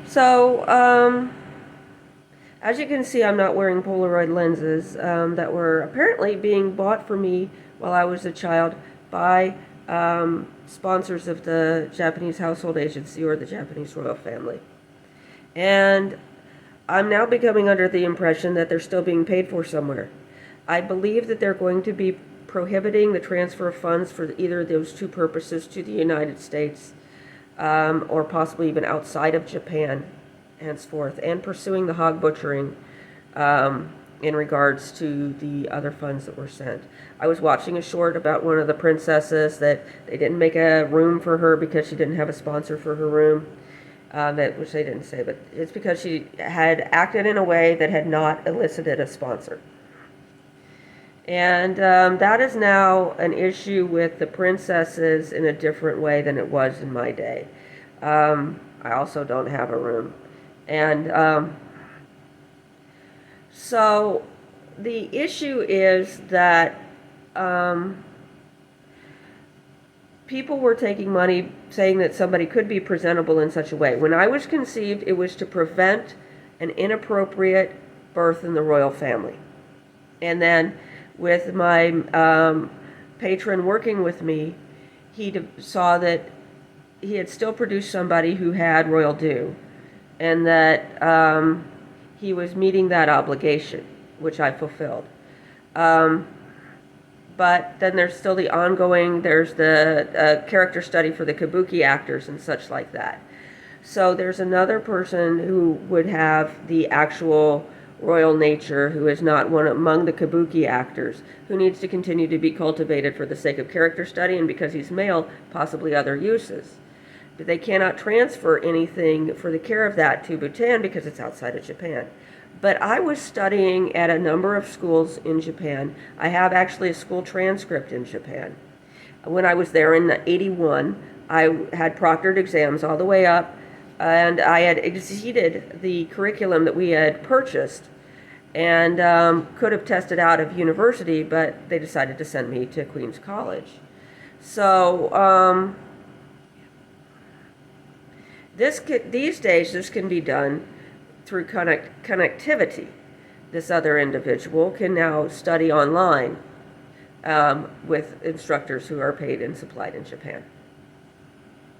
So, as you can see, I'm not wearing Polaroid lenses that were apparently being bought for me while I was a child by sponsors of the Japanese Household Agency or the Japanese royal family. And I'm now becoming under the impression that they're still being paid for somewhere. I believe that they're going to be prohibiting the transfer of funds for either of those two purposes to the United States or possibly even outside of Japan henceforth, and pursuing the hog butchering in regards to the other funds that were sent. I was watching a short about one of the princesses that they didn't make a room for her because she didn't have a sponsor for her room, which they didn't say, but it's because she had acted in a way that had not elicited a sponsor. And that is now an issue with the princesses in a different way than it was in my day. I also don't have a room. And so the issue is that people were taking money saying that somebody could be presentable in such a way. When I was conceived, it was to prevent an inappropriate birth in the royal family. And then with my patron working with me, he saw that he had still produced somebody who had royal due, and that he was meeting that obligation, which I fulfilled. But then there's still the ongoing, there's the character study for the kabuki actors and such like that. So there's another person who would have the actual royal nature, who is not one among the kabuki actors, who needs to continue to be cultivated for the sake of character study and because he's male, possibly other uses. But they cannot transfer anything for the care of that to Bhutan because it's outside of Japan. But I was studying at a number of schools in Japan. I have actually a school transcript in Japan. When I was there in '81, I had proctored exams all the way up, and I had exceeded the curriculum that we had purchased, and could have tested out of university, but they decided to send me to Queens College. So these days, this can be done through connectivity. This other individual can now study online with instructors who are paid and supplied in Japan.